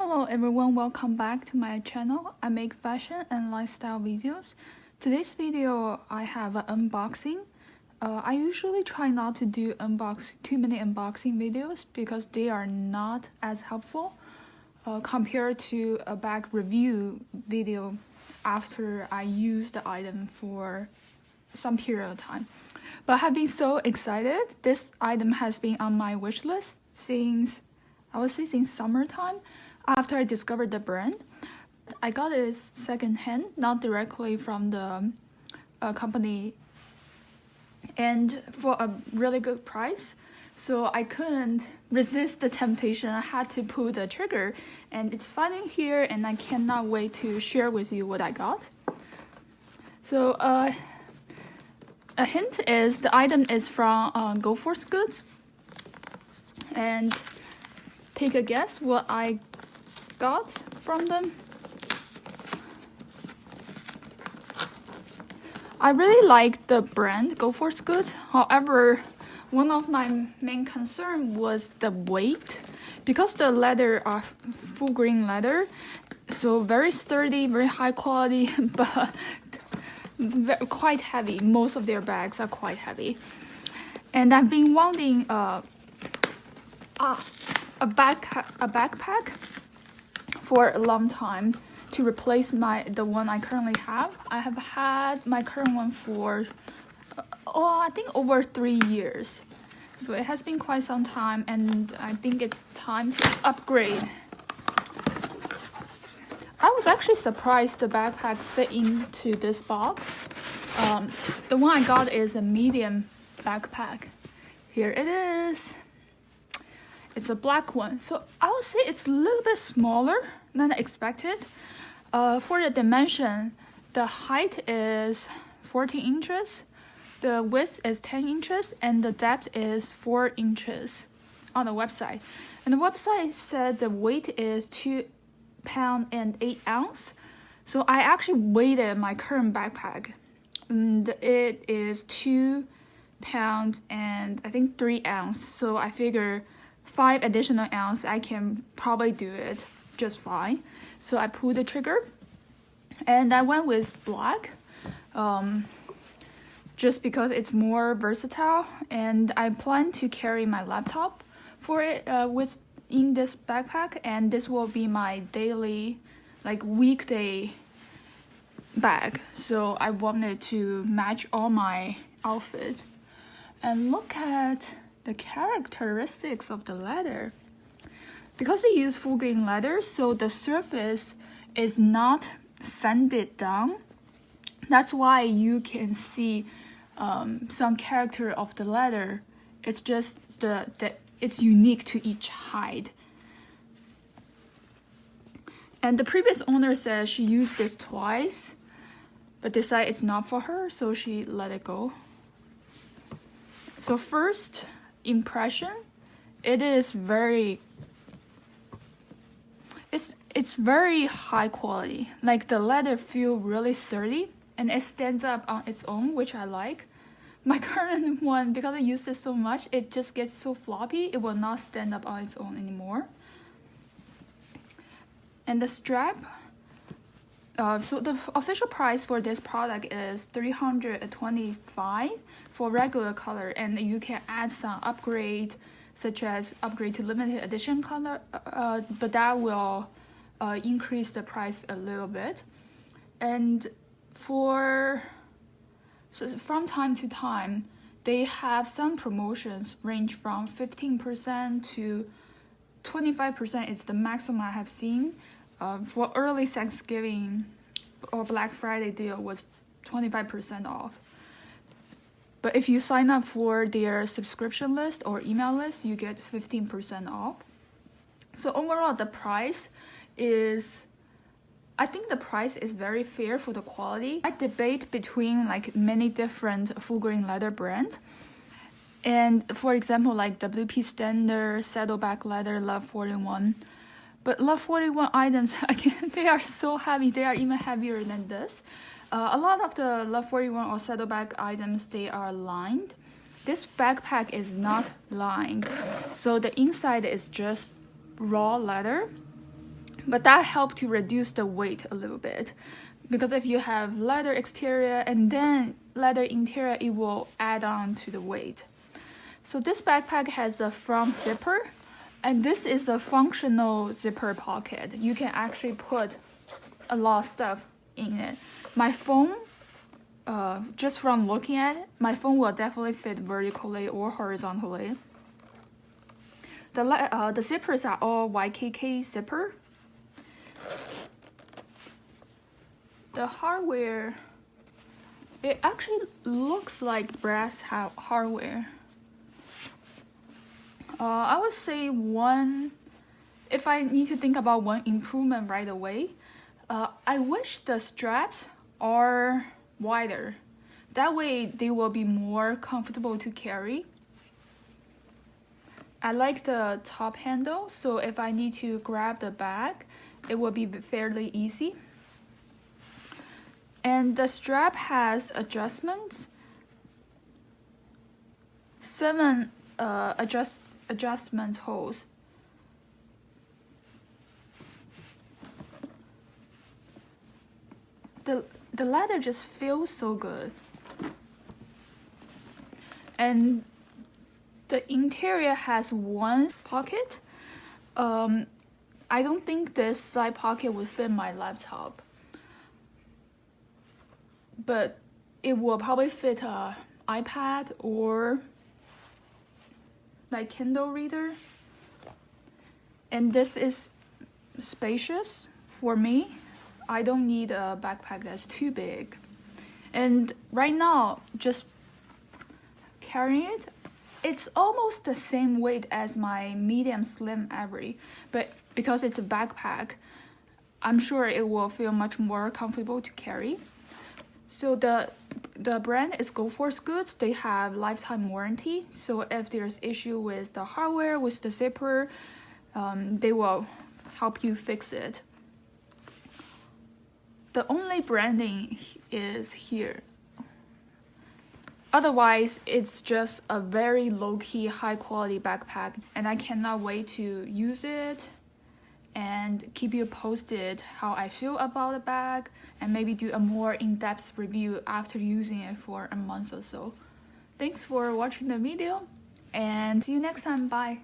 Hello everyone, welcome back to my channel. I make fashion and lifestyle videos. Today's video I have an unboxing. I usually try not to do too many unboxing videos because they are not as helpful compared to a bag review video after I use the item for some period of time. But I have been so excited. This item has been on my wish list since, I would say, since summertime. After I discovered the brand, I got it secondhand, not directly from the company, and for a really good price. So I couldn't resist the temptation. I had to pull the trigger, and it's finally here, and I cannot wait to share with you what I got. So a hint is the item is from Go Force Goods, and take a guess what I got from them. I really like the brand Go Force Goods. However, one of my main concern was the weight, because the leather are full grain leather, so very sturdy, very high quality, but quite heavy. Most of their bags are quite heavy, and I've been wanting a backpack for a long time to replace the one I currently have. I have had my current one for I think over 3 years, so it has been quite some time, and I think it's time to upgrade. I was actually surprised the backpack fit into this box. The one I got is a medium backpack. Here it is. It's a black one, so I would say it's a little bit smaller than I expected. For the dimension, the height is 14 inches, the width is 10 inches, and the depth is 4 inches on the website. And the website said the weight is 2 pounds and 8 ounces. So I actually weighed my current backpack, and it is 2 pounds and I think 3 ounces. So I figure 5 additional ounces, I can probably do it just fine. So I pulled the trigger, and I went with black, just because it's more versatile, and I plan to carry my laptop for it in this backpack, and this will be my daily, like weekday bag. So I wanted to match all my outfits. And look at the characteristics of the leather. Because they use full grain leather, so the surface is not sanded down. That's why you can see some character of the leather. It's just it's unique to each hide. And the previous owner said she used this twice, but decided it's not for her, so she let it go. So first impression, it is it's very high quality. Like the leather feel really sturdy, and it stands up on its own, which I like. My current one, because I use it so much, it just gets so floppy, it will not stand up on its own anymore. And the strap, so the official price for this product is $325 for regular color, and you can add some upgrade, such as upgrade to limited edition color, but that will increase the price a little bit. And so from time to time, they have some promotions range from 15% to 25% is the maximum I have seen. For early Thanksgiving or Black Friday deal was 25% off. But if you sign up for their subscription list or email list, you get 15% off. So overall, the price is, I think the price is very fair for the quality. I debate between like many different full grain leather brands. And for example, like WP Standard, Saddleback Leather, Love 41. But Love 41 items, again, they are so heavy. They are even heavier than this. A lot of the Love 41 or Saddleback items, they are lined. This backpack is not lined. So the inside is just raw leather. but that helped to reduce the weight a little bit, because if you have leather exterior and then leather interior, it will add on to the weight. So this backpack has a front zipper, and this is a functional zipper pocket. You can actually put a lot of stuff in it. My phone, just from looking at it, my phone will definitely fit vertically or horizontally. The zippers are all YKK zipper. The hardware, it actually looks like brass hardware. I would say if I need to think about one improvement right away, I wish the straps are wider. That way they will be more comfortable to carry. I like the top handle, so if I need to grab the bag, it will be fairly easy. And the strap has adjustments. 7 adjustment holes. The leather just feels so good. And the interior has one pocket. I don't think this side pocket would fit my laptop, but it will probably fit an iPad or like Kindle reader. And this is spacious for me. I don't need a backpack that's too big. And right now, just carrying it, it's almost the same weight as my medium slim Avery, but because it's a backpack, I'm sure it will feel much more comfortable to carry. So the brand is Go Force Goods. They have lifetime warranty, so if there's issue with the hardware, with the zipper, they will help you fix it. The only branding is here. Otherwise, it's just a very low-key, high-quality backpack, and I cannot wait to use it and keep you posted how I feel about the bag, and maybe do a more in-depth review after using it for a month or so. Thanks for watching the video, and see you next time. Bye!